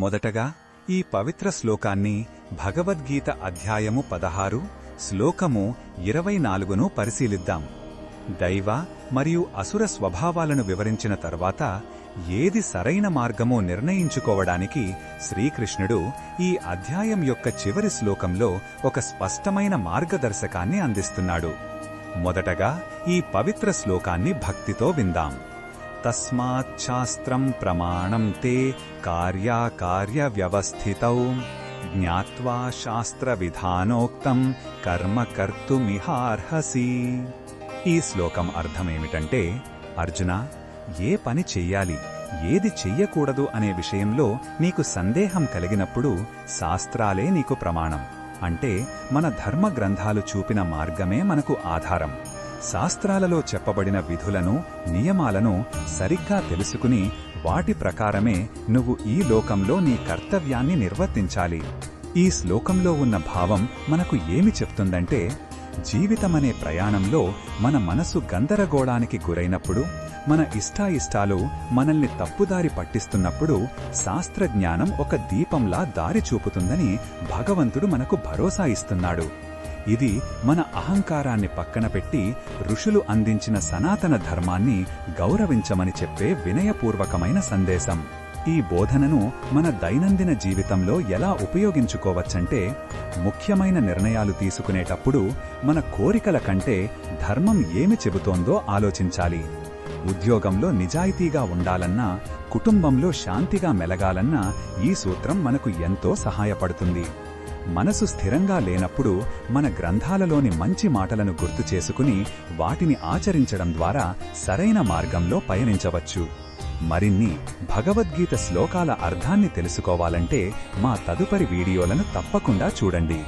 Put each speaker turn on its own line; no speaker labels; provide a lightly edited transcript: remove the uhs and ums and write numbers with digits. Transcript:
మొదటగా ఈ పవిత్ర శ్లోకాన్ని భగవద్గీత అధ్యాయము 16 శ్లోకము 24ను పరిశీలిద్దాం. దైవ మరియు అసుర స్వభావాలను వివరించిన తర్వాత ఏది సరైన మార్గమో నిర్ణయించుకోవడానికి శ్రీకృష్ణుడు ఈ అధ్యాయం యొక్క చివరి శ్లోకంలో ఒక స్పష్టమైన మార్గదర్శకాన్ని అందిస్తున్నాడు. మొదటగా ఈ పవిత్ర శ్లోకాన్ని భక్తితో విందాం. తస్మాత్ శాస్త్రం ప్రమాణం తే కార్యాకార్య వ్యవస్థితౌ జ్ఞాత్వా శాస్త్ర విధానోక్తం కర్మ కర్తుమిహార్హసి. ఈ శ్లోకం అర్థమేమిటంటే, అర్జున, ఏ పని చెయ్యాలి, ఏది చెయ్యకూడదు అనే విషయంలో నీకు సందేహం కలిగినప్పుడు శాస్త్రాలే నీకు ప్రమాణం. అంటే మన ధర్మ గ్రంథాలు చూపిన మార్గమే మనకు ఆధారం. శాస్త్రాలలో చెప్పబడిన విధులను, నియమాలను సరిగ్గా తెలుసుకుని వాటి ప్రకారమే నువ్వు ఈ లోకంలో నీ కర్తవ్యాన్ని నిర్వర్తించాలి. ఈ శ్లోకంలో ఉన్న భావం మనకు ఏమి చెప్తుందంటే, జీవితమనే ప్రయాణంలో మన మనసు గందరగోళానికి గురైనప్పుడు, మన ఇష్టాయిష్టాలు మనల్ని తప్పుదారి పట్టిస్తున్నప్పుడు శాస్త్రజ్ఞానం ఒక దీపంలా దారి చూపుతుందని భగవంతుడు మనకు భరోసా ఇస్తున్నాడు. ఇది మన అహంకారాన్ని పక్కన పెట్టి ఋషులు అందించిన సనాతన ధర్మాన్ని గౌరవించమని చెప్పే వినయపూర్వకమైన సందేశం. ఈ బోధనను మన దైనందిన జీవితంలో ఎలా ఉపయోగించుకోవచ్చంటే, ముఖ్యమైన నిర్ణయాలు తీసుకునేటప్పుడు మన కోరికల కంటే ధర్మం ఏమి చెబుతోందో ఆలోచించాలి. ఉద్యోగంలో నిజాయితీగా ఉండాలన్నా, కుటుంబంలో శాంతిగా మెలగాలన్నా ఈ సూత్రం మనకు ఎంతో సహాయపడుతుంది. మనసు స్థిరంగా లేనప్పుడు మన గ్రంథాలలోని మంచి మాటలను గుర్తు చేసుకుని వాటిని ఆచరించడం ద్వారా సరైన మార్గంలో పయనించవచ్చు. మరిన్ని భగవద్గీత శ్లోకాల అర్థాన్ని తెలుసుకోవాలంటే మా తదుపరి వీడియోలను తప్పకుండా చూడండి.